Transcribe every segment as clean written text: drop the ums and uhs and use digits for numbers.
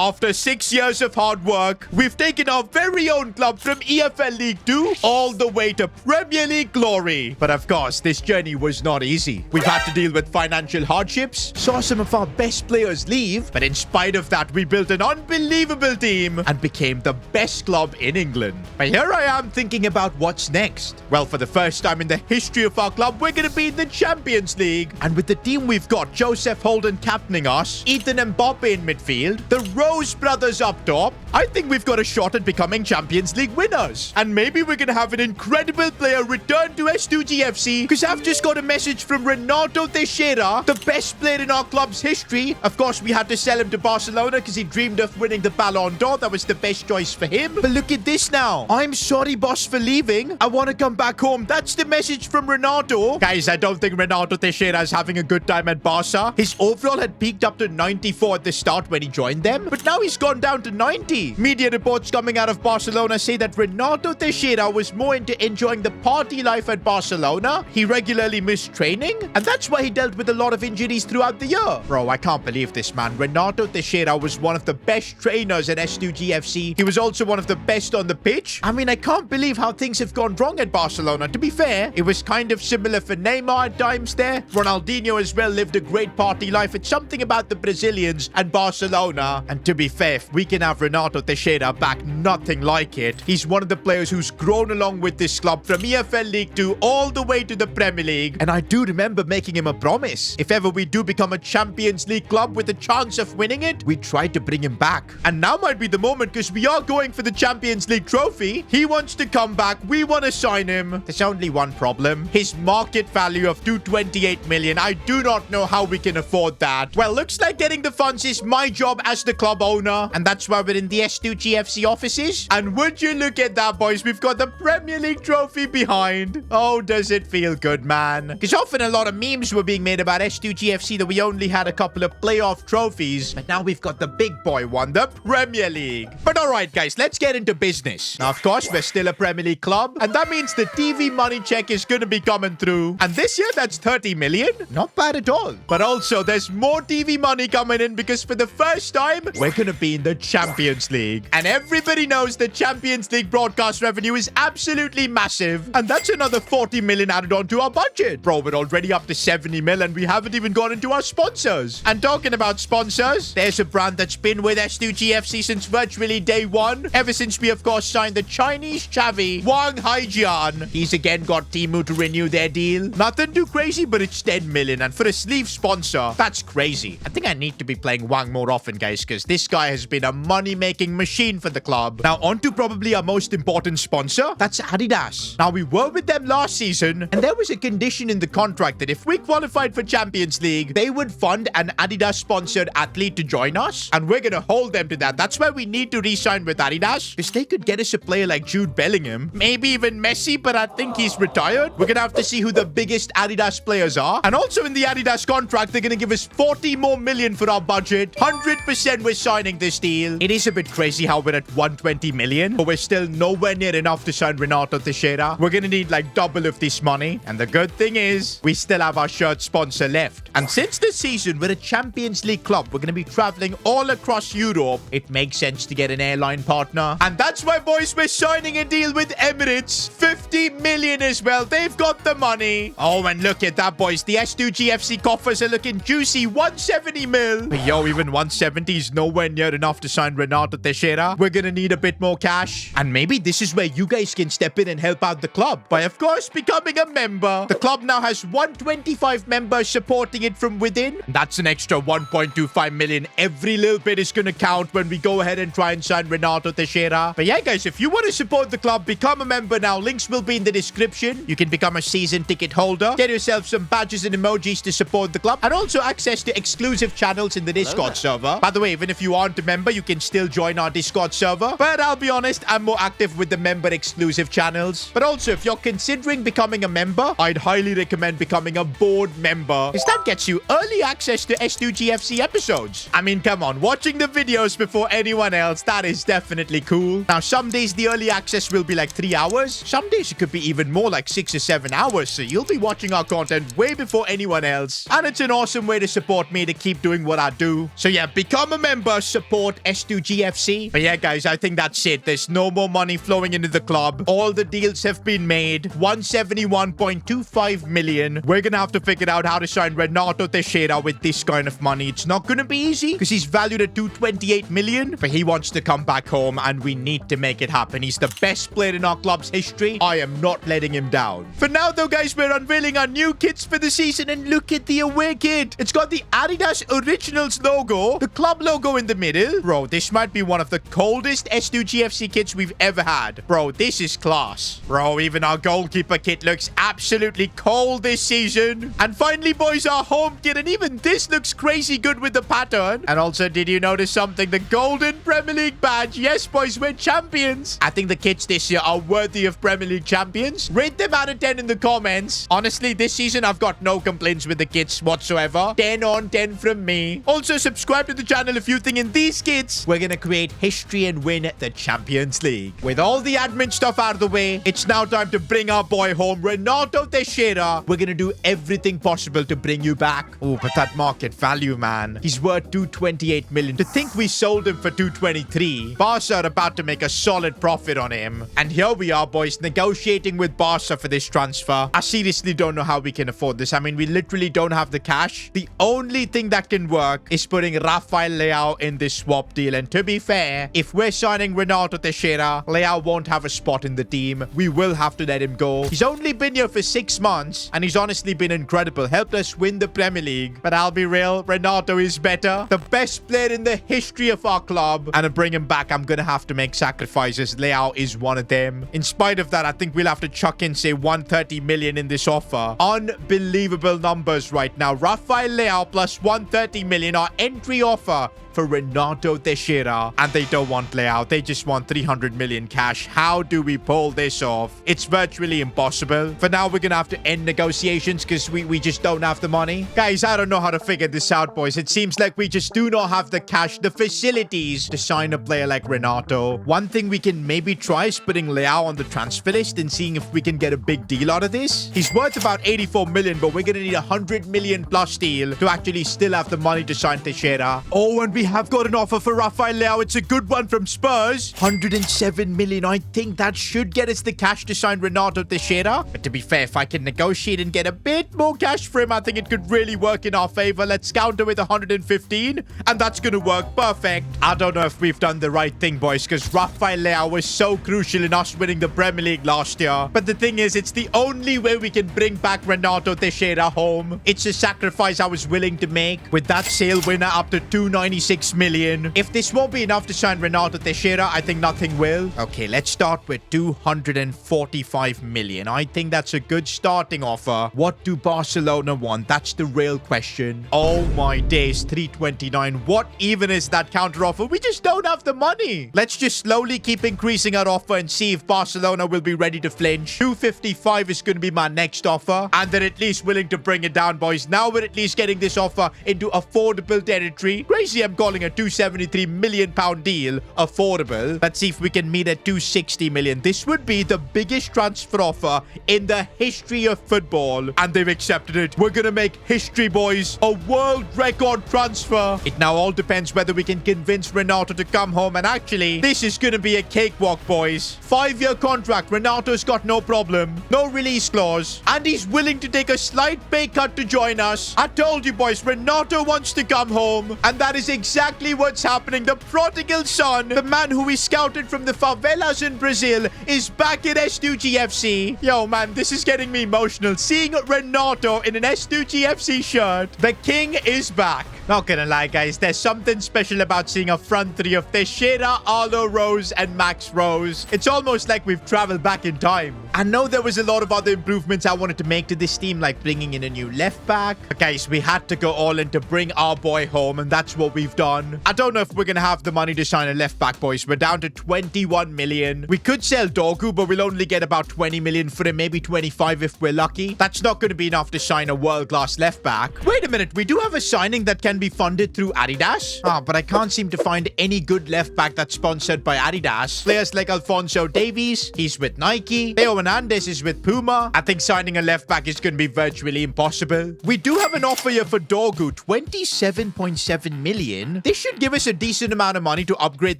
After 6 years of hard work, we've taken our very own club from EFL League 2 all the way to Premier League glory. But of course, this journey was not easy. We've had to deal with financial hardships, saw some of our best players leave, but in spite of that, we built an unbelievable team and became the best club in England. But here I am thinking about what's next. Well, for the first time in the history of our club, we're going to be in the Champions League. And with the team we've got, Joseph Holden captaining us, Ethan Mbappe in midfield, the Rose brothers up top, I think we've got a shot at becoming Champions League winners. And maybe we're going to have an incredible player return to S2GFC, because I've just got a message from Ronaldo Teixeira, the best player in our club's history. Of course, we had to sell him to Barcelona because he dreamed of winning the Ballon d'Or. That was the best choice for him. But look at this now. I'm sorry, boss, for leaving. I want to come back home. That's the message from Ronaldo. Guys, I don't think Ronaldo Teixeira is having a good time at Barca. His overall had peaked up to 94 at the start when he joined them, but now he's gone down to 90. Media reports coming out of Barcelona say that Ronaldo Teixeira was more into enjoying the party life at Barcelona. He regularly missed training, and that's why he dealt with a lot of injuries throughout the year. Bro, I can't believe this, man. Ronaldo Teixeira was one of the best trainers at S2GFC. He was also one of the best on the pitch. I mean, I can't believe how things have gone wrong at Barcelona. To be fair, it was kind of similar for Neymar at times there. Ronaldinho as well lived a great party life. It's something about the Brazilians and Barcelona. And to be fair, if we can have Ronaldo Teixeira back, nothing like it. He's one of the players who's grown along with this club from EFL League 2 all the way to the Premier League. And I do remember making him a promise. If ever we do become a Champions League club with a chance of winning it, we try to bring him back. And now might be the moment, because we are going for the Champions League trophy. He wants to come back. We want to sign him. There's only one problem. His market value of 228 million. I do not know how we can afford that. Well, looks like getting the funds is my job as the club owner. And that's why we're in the S2GFC offices. And would you look at that, boys? We've got the Premier League trophy behind. Oh, does it feel good, man? Because often a lot of memes were being made about S2GFC that we only had a couple of playoff trophies. But now we've got the big boy one, the Premier League. But alright, guys, let's get into business. Now, of course, we're still a Premier League club. And that means the TV money check is going to be coming through. And this year, that's 30 million. Not bad at all. But also, there's more TV money coming in because for the first time, we're going to be in the Champions League. And everybody knows the Champions League broadcast revenue is absolutely massive. And that's another 40 million added onto our budget. Bro, we're already up to 70 mil and we haven't even gone into our sponsors. And talking about sponsors, there's a brand that's been with S2GFC since virtually day one. Ever since we, of course, signed the Chinese Chavi, Wang Haijian. He's again got Temu to renew their deal. Nothing too crazy, but it's 10 million. And for a sleeve sponsor, that's crazy. I think I need to be playing Wang more often, guys, because this guy has been a money-making machine for the club. Now, on to probably our most important sponsor. That's Adidas. Now, we were with them last season, and there was a condition in the contract that if we qualified for Champions League, they would fund an Adidas-sponsored athlete to join us, and we're going to hold them to that. That's why we need to re-sign with Adidas, because they could get us a player like Jude Bellingham, maybe even Messi, but I think he's retired. We're going to have to see who the biggest Adidas players are. And also in the Adidas contract, they're going to give us 40 more million for our budget. 100% we're signing this deal. It is a bit crazy how we're at 120 million, but we're still nowhere near enough to sign Ronaldo Teixeira. We're going to need like double of this money. And the good thing is, we still have our shirt sponsor left. And since this season, we're a Champions League club, we're going to be traveling all across Europe. It makes sense to get an airline partner. And that's why, boys, we're signing a deal with Emirates. 50 million as well. They've got the money. Oh, and look at that, boys. The S2GFC coffers are looking juicy. 170 mil. But yo, even 170 is nowhere near enough to sign Ronaldo Teixeira. We're going to need a bit more cash. And maybe this is where you guys can step in and help out the club by, of course, becoming a member. The club now has 125 members supporting it from within. That's an extra 1.25 million. Every little bit is going to count when we go ahead and try and sign Ronaldo Teixeira. But yeah, guys, if you want to support the club, become a member now. Links will be in the description. You can become a season ticket holder, get yourself some badges and emojis to support the club, and also access to exclusive channels in the Discord server. By the way, even if you aren't a member, you can still join our Discord server. But I'll be honest, I'm more active with the member exclusive channels. But also, if you're considering becoming a member, I'd highly recommend becoming a board member, because that gets you early access to S2GFC episodes. I mean, come on, watching the videos before anyone else, that is definitely cool. Now, some days the early access will be like 3 hours. Some days it could be even more, like 6 or 7 hours. So you'll be watching our content way before anyone else. And it's an awesome way to support me to keep doing what I do. So yeah, become a member must support S2GFC. But yeah, guys, I think that's it. There's no more money flowing into the club. All the deals have been made. 171.25 million. We're gonna have to figure out how to sign Renato Teixeira with this kind of money. It's not gonna be easy because he's valued at 228 million, but he wants to come back home and we need to make it happen. He's the best player in our club's history. I am not letting him down. For now, though, guys, we're unveiling our new kits for the season, and look at the away kit. It's got the Adidas Originals logo, the club logo in the middle. Bro, this might be one of the coldest S2GFC kits we've ever had. Bro, this is class. Bro, even our goalkeeper kit looks absolutely cold this season. And finally, boys, our home kit, and even this looks crazy good with the pattern. And also, did you notice something? The golden Premier League badge. Yes, boys, we're champions. I think the kits this year are worthy of Premier League champions. Rate them out of 10 in the comments. Honestly, this season, I've got no complaints with the kits whatsoever. 10 on 10 from me. Also, subscribe to the channel if you think in these kits, we're gonna create history and win the Champions League. With all the admin stuff out of the way, it's now time to bring our boy home, Renato Teixeira. We're gonna do everything possible to bring you back. Oh, but that market value, man. He's worth 228 million. To think we sold him for 223. Barca are about to make a solid profit on him. And here we are, boys, negotiating with Barca for this transfer. I seriously don't know how we can afford this. I mean, we literally don't have the cash. The only thing that can work is putting Rafael Leao in this swap deal. And to be fair, if we're signing Renato Teixeira, Leao won't have a spot in the team. We will have to let him go. He's only been here for 6 months, and he's honestly been incredible. Helped us win the Premier League. But I'll be real, Renato is better. The best player in the history of our club. And to bring him back, I'm gonna have to make sacrifices. Leao is one of them. In spite of that, I think we'll have to chuck in, say, 130 million in this offer. Unbelievable numbers right now. Rafael Leao plus 130 million, our entry offer for Renato Teixeira. And they don't want Leao. They just want 300 million cash. How do we pull this off? It's virtually impossible. For now, we're gonna have to end negotiations because we just don't have the money. Guys, I don't know how to figure this out, boys. It seems like we just do not have the cash, the facilities to sign a player like Renato. One thing we can maybe try is putting Leao on the transfer list and seeing if we can get a big deal out of this. He's worth about 84 million, but we're gonna need a 100 million plus deal to actually still have the money to sign Teixeira. Oh, and we have got an offer for Rafael Leao. It's a good one from Spurs. 107 million. I think that should get us the cash to sign Renato Teixeira. But to be fair, if I can negotiate and get a bit more cash for him, I think it could really work in our favor. Let's counter with 115, and that's going to work perfect. I don't know if we've done the right thing, boys, because Rafael Leao was so crucial in us winning the Premier League last year. But the thing is, it's the only way we can bring back Renato Teixeira home. It's a sacrifice I was willing to make. With that sale winner up to 296 million. If this won't be enough to sign Renato Teixeira, I think nothing will. Okay, let's start with 245 million. I think that's a good starting offer. What do Barcelona want? That's the real question. Oh my days, 329. What even is that counter offer? We just don't have the money. Let's just slowly keep increasing our offer and see if Barcelona will be ready to flinch. 255 is going to be my next offer, and they're at least willing to bring it down, boys. Now we're at least getting this offer into affordable territory. Crazy, I'm calling a 273 million pound deal affordable. Let's see if we can meet at 260 million. This would be the biggest transfer offer in the history of football, and they've accepted it. We're gonna make history, boys. A world record transfer. It now all depends whether we can convince Renato to come home, and actually this is gonna be a cakewalk, boys. 5-year contract. Renato's got no problem, no release clause, and he's willing to take a slight pay cut to join us. I told you, boys, Renato wants to come home, and that is exactly what's happening. The prodigal son, the man who we scouted from the favelas in Brazil, is back at S2GFC. Yo, man, this is getting me emotional. Seeing Renato in an S2GFC shirt. The king is back. Not gonna lie, guys, there's something special about seeing a front three of Teixeira, Arlo Rose, and Max Rose. It's almost like we've traveled back in time. I know there was a lot of other improvements I wanted to make to this team, like bringing in a new left back. But guys, we had to go all in to bring our boy home, and that's what we've done. I don't know if we're gonna have the money to sign a left back, boys. We're down to 21 million. We could sell Dogu, but we'll only get about 20 million for him, maybe 25 if we're lucky. That's not going to be enough to sign a world-class left back. Wait a minute, we do have a signing that can be funded through Adidas. But I can't seem to find any good left back that's sponsored by Adidas. Players like Alphonso Davies, he's with Nike. Theo Hernandez is with Puma. I think signing a left back is going to be virtually impossible. We do have an offer here for Dorgu, 27.7 million. This should give us a decent amount of money to upgrade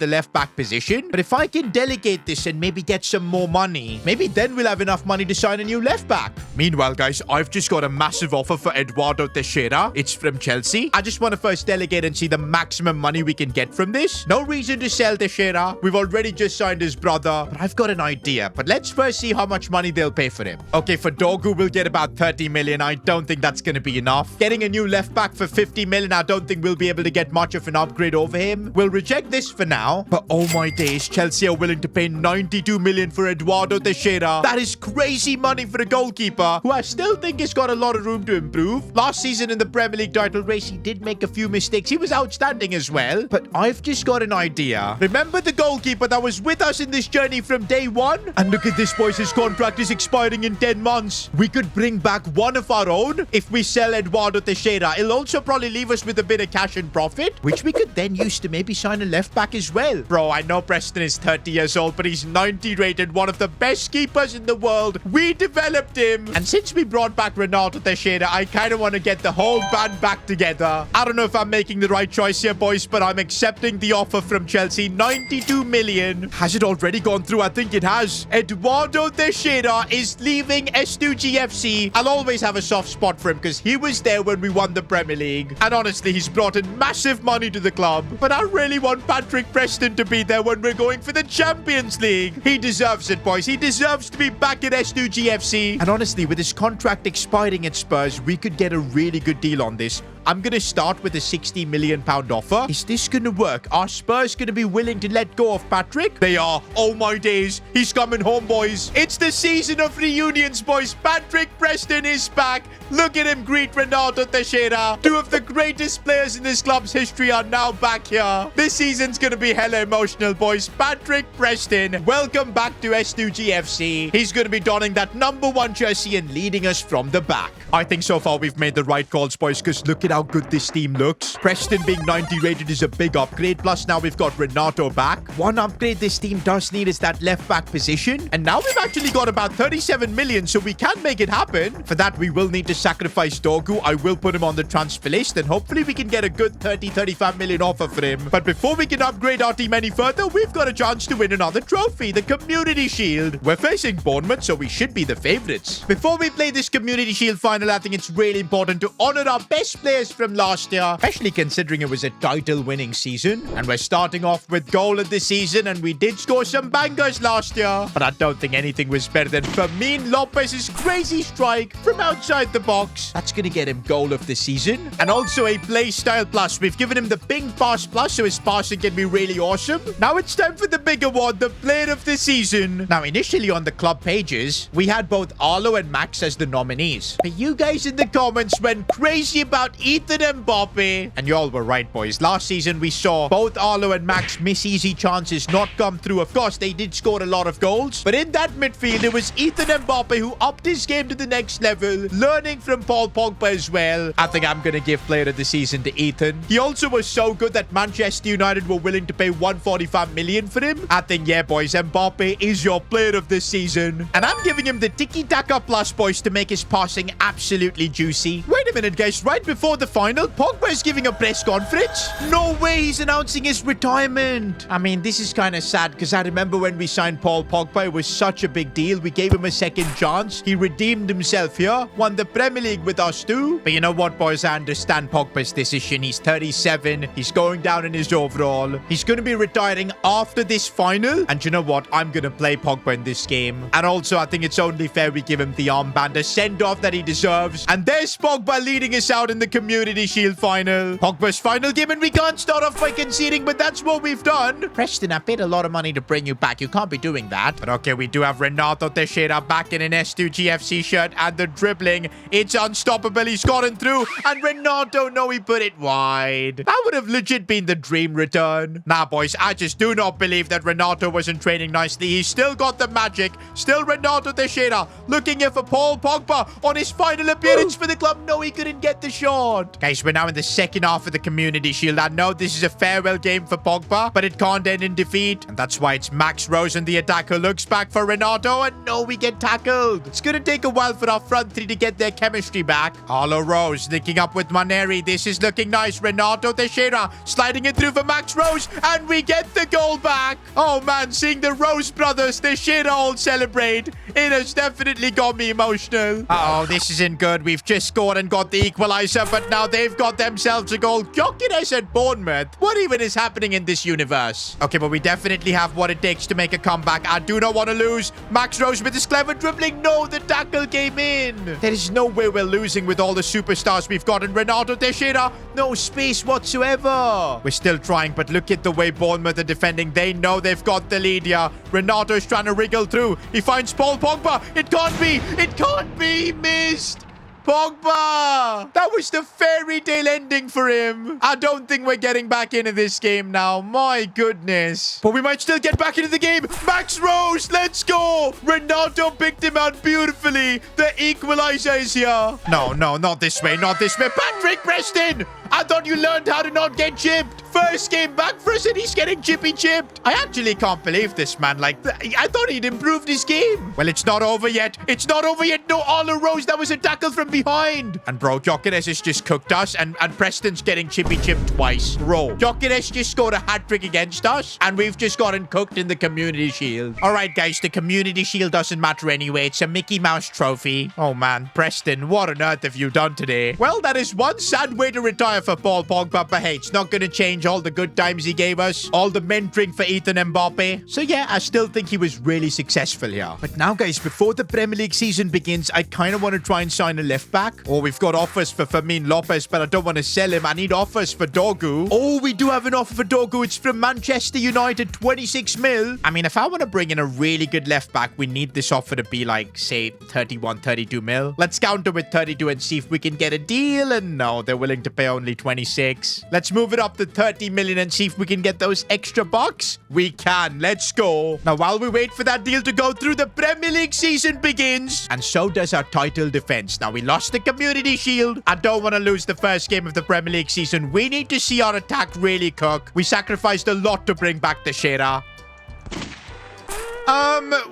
the left back position. But if I can delegate this and maybe get some more money, maybe then we'll have enough money to sign a new left back. Meanwhile, guys, I've just got a massive offer for Eduardo Teixeira. It's from Chelsea. I just want to first delegate and see the maximum money we can get from this. No reason to sell Teixeira. We've already just signed his brother. But I've got an idea. But let's first see how much money they'll pay for him. Okay, for Dorgu, we'll get about 30 million. I don't think that's going to be enough. Getting a new left back for 50 million, I don't think we'll be able to get much of an upgrade over him. We'll reject this for now. But oh my days, Chelsea are willing to pay 92 million for Eduardo Teixeira. That is crazy money for a goalkeeper who I still think has got a lot of room to improve. Last season in the Premier League title race, he did make a few mistakes. He was outstanding as well. But I've just got an idea. Remember the goalkeeper that was with us in this journey from day one? And look at this, boys. His contract is expiring in 10 months. We could bring back one of our own if we sell Eduardo Teixeira. It'll also probably leave us with a bit of cash and profit, which we could then use to maybe sign a left back as well. Bro, I know Preston is 30 years old, but he's 90 rated, one of the best keepers in the world. We developed him. And since we brought back Ronaldo Teixeira, I kind of want to get the whole band back together. I don't know if I'm making the right choice here, boys, but I'm accepting the offer from Chelsea. 92 million. Has it already gone through? I think it has. Eduardo Teixeira is leaving S2GFC. I'll always have a soft spot for him because he was there when we won the Premier League. And honestly, he's brought in massive money to the club. But I really want Patrick Preston to be there when we're going for the Champions League. He deserves it, boys. He deserves to be back at S2GFC. And honestly, with his contract expiring at Spurs, we could get a really good deal on this. I'm going to start with a £60 million offer. Is this going to work? Are Spurs going to be willing to let go of Patrick? They are. Oh my days. He's coming home, boys. It's the season of reunions, boys. Patrick Preston is back. Look at him greet Ronaldo Teixeira. Two of the greatest players in this club's history are now back here. This season's going to be hella emotional, boys. Patrick Preston, welcome back to S2GFC. He's going to be donning that #1 jersey and leading us from the back. I think so far we've made the right calls, boys, because look at how good this team looks. Preston being 90 rated is a big upgrade. Plus now we've got Renato back. One upgrade this team does need is that left back position. And now we've actually got about 37 million, so we can make it happen. For that, we will need to sacrifice Dorgu. I will put him on the transfer list, and hopefully we can get a good 35 million offer for him. But before we can upgrade our team any further, we've got a chance to win another trophy, the Community Shield. We're facing Bournemouth, so we should be the favorites. Before we play this Community Shield final, I think it's really important to honor our best players from last year, especially considering it was a title-winning season. And we're starting off with goal of the season, and we did score some bangers last year. But I don't think anything was better than Fermin Lopez's crazy strike from outside the box. That's going to get him goal of the season. And also a play style plus. We've given him the ping pass plus, so his passing can be really awesome. Now it's time for the big award, the player of the season. Now, initially on the club pages, we had both Arlo and Max as the nominees. But you guys in the comments went crazy about Ethan and Mbappe. And y'all were right, boys. Last season, we saw both Arlo and Max miss easy chances not come through. Of course, they did score a lot of goals. But in that midfield, it was Ethan and Mbappe who upped his game to the next level, learning from Paul Pogba as well. I think I'm going to give player of the season to Ethan. He also was so good that Manchester United were willing to pay 145 million for him. I think, yeah, boys, Mbappe is your player of the season. And I'm giving him the Tiki-Taka Plus, boys, to make his passing absolutely juicy. Wait a minute, guys. Right before the final, Pogba is giving a press conference. No way, he's announcing his retirement. I mean, this is kind of sad because I remember when we signed Paul Pogba, it was such a big deal. We gave him a second chance. He redeemed himself here, won the Premier League with us too. But you know what, boys? I understand Pogba's decision. He's 37. He's going down in his overall. He's going to be retiring after this final. And you know what? I'm going to play Pogba in this game. And also, I think it's only fair we give him the armband, a send-off that he deserves. And there's Pogba leading us out in the Community Shield final. Pogba's final game, and we can't start off by conceding, but that's what we've done. Preston, I paid a lot of money to bring you back. You can't be doing that. But okay, we do have Renato Teixeira back in an S2GFC shirt, and the dribbling, it's unstoppable. He's gotten through, and Renato, no, he put it wide. That would have legit been the dream return. Nah, boys, I just do not believe that Renato wasn't training nicely. He's still got the magic. Still Renato Teixeira looking here for Paul Pogba on his final appearance for the club. No, he couldn't get the shot. god. Guys, we're now in the second half of the Community Shield. I know this is a farewell game for Pogba, but it can't end in defeat. And that's why it's Max Rose and the attack who looks back for Ronaldo. And no, we get tackled. It's going to take a while for our front three to get their chemistry back. Arlo Rose linking up with Maneri. This is looking nice. Renato Teixeira sliding it through for Max Rose. And we get the goal back. Oh, man, seeing the Rose brothers Teixeira all celebrate. It has definitely got me emotional. Uh-oh, this isn't good. We've just scored and got the equalizer, but now they've got themselves a goal. Gyökeres at Bournemouth. What even is happening in this universe? Okay, but we definitely have what it takes to make a comeback. I do not want to lose. Max Rose with his clever dribbling. No, the tackle came in. There is no way we're losing with all the superstars we've got. And Renato Teixeira, no space whatsoever. We're still trying, but look at the way Bournemouth are defending. They know they've got the lead here. Renato is trying to wriggle through. He finds Paul Pogba. It can't be. It can't be. He missed. Pogba! That was the fairy tale ending for him. I don't think we're getting back into this game now. My goodness. But we might still get back into the game. Max Rose, let's go. Renato picked him out beautifully. The equalizer is here. No, not this way. Not this way. Patrick Preston! I thought you learned how to not get chipped. First game back for us and he's getting chippy chipped. I actually can't believe this, man. Like, I thought he'd improved his game. Well, it's not over yet. It's not over yet. No, Arlo Rose. That was a tackle from behind. And bro, Gyökeres has just cooked us and Preston's getting chippy chipped twice. Bro, Gyökeres just scored a hat-trick against us and we've just gotten cooked in the Community Shield. All right, guys, the Community Shield doesn't matter anyway. It's a Mickey Mouse trophy. Oh, man. Preston, what on earth have you done today? Well, that is one sad way to retire for Paul Pogba, but hey, it's not going to change all the good times he gave us, all the mentoring for Ethan Mbappe. So yeah, I still think he was really successful here. But now, guys, before the Premier League season begins, I kind of want to try and sign a left back. Or we've got offers for Fermin Lopez, but I don't want to sell him. I need offers for Dogu. Oh, we do have an offer for Dogu. It's from Manchester United, 26 mil. I mean, if I want to bring in a really good left back, we need this offer to be like, say, 31, 32 mil. Let's counter with 32 and see if we can get a deal. And no, they're willing to pay only 26. Let's move it up to 30 million and see if we can get those extra bucks. We can. Let's go. Now, while we wait for that deal to go through, the Premier League season begins. And so does our title defense. Now, we lost the Community Shield. I don't want to lose the first game of the Premier League season. We need to see our attack really cook. We sacrificed a lot to bring back the Teixeira.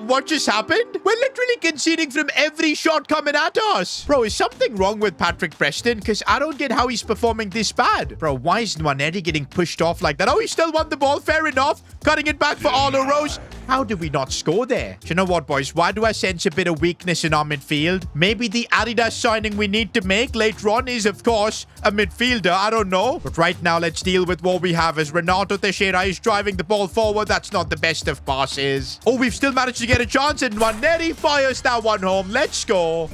What just happened? We're literally conceding from every shot coming at us. Bro, is something wrong with Patrick Preston? Because I don't get how he's performing this bad. Bro, why is Nwaneri getting pushed off like that? Oh, he still won the ball. Fair enough. Cutting it back for Arlo Rose. How did we not score there? Do you know what, boys? Why do I sense a bit of weakness in our midfield? Maybe the Adidas signing we need to make later on is, of course, a midfielder. I don't know. But right now, let's deal with what we have as Renato Teixeira is driving the ball forward. That's not the best of passes. Oh, we've still managed to get a chance, and Nwaneri fires that one home. Let's go.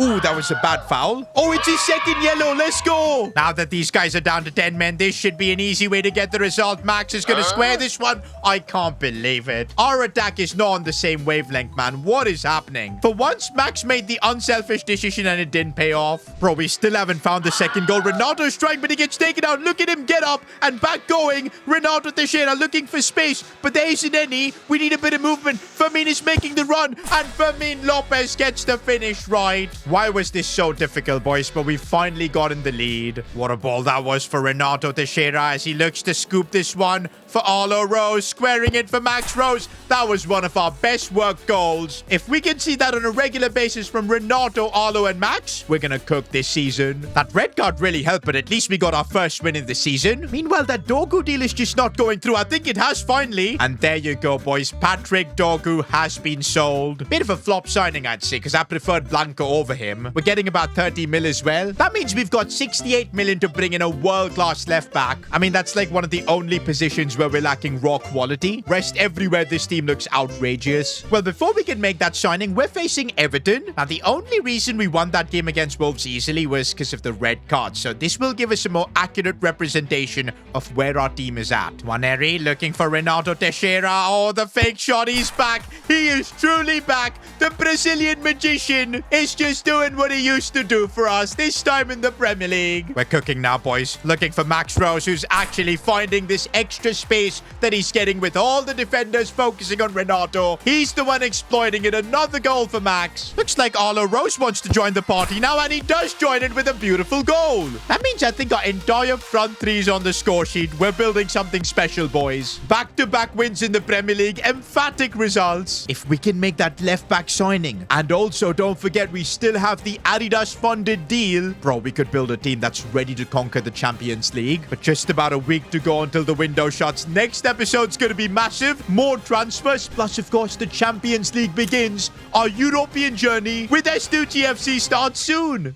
Ooh, that was a bad foul. Oh, it's his second yellow. Let's go. Now that these guys are down to 10 men, this should be an easy way to get the result. Max is going to square this one. I can't believe it. Our attack is not on the same wavelength, man. What is happening? For once, Max made the unselfish decision and it didn't pay off. Bro, we still haven't found the second goal. Renato's trying, but he gets taken out. Look at him get up and back going. Renato Teixeira looking for space, but there isn't any. We need a bit of movement. Fermin is making the run, and Fermin Lopez gets the finish right. Why was this so difficult, boys? But we finally got in the lead. What a ball that was for Renato Teixeira as he looks to scoop this one for Arlo Rose, squaring it for Max Rose. That was one of our best work goals. If we can see that on a regular basis from Renato, Arlo, and Max, we're gonna cook this season. That red card really helped, but at least we got our first win in the season. Meanwhile, that Dogu deal is just not going through. I think it has finally. And there you go, boys. Patrick Dogu has been sold. Bit of a flop signing, I'd say, because I preferred Blanco over him. We're getting about 30 mil as well. That means we've got 68 million to bring in a world-class left back. I mean, that's like one of the only positions where we're lacking raw quality. Rest everywhere, this team looks outrageous. Well, before we can make that signing, we're facing Everton. Now, the only reason we won that game against Wolves easily was because of the red card. So this will give us a more accurate representation of where our team is at. Nwaneri looking for Renato Teixeira. Oh, the fake shot. He's back. He is truly back. The Brazilian magician is just doing what he used to do for us, this time in the Premier League. We're cooking now, boys. Looking for Max Rose, who's actually finding this extra space that he's getting with all the defenders focusing on Ronaldo. He's the one exploiting it. Another goal for Max. Looks like Arlo Rose wants to join the party now, and he does join it with a beautiful goal. That means I think our entire front three is on the score sheet. We're building something special, boys. Back-to-back wins in the Premier League. Emphatic results. If we can make that left-back signing, and also don't forget we still have the Adidas-funded deal, bro, we could build a team that's ready to conquer the Champions League. But just about a week to go until the window shuts. Next episode's going to be massive. More transfers. Plus, of course, the Champions League begins. Our European journey with S2TFC starts soon.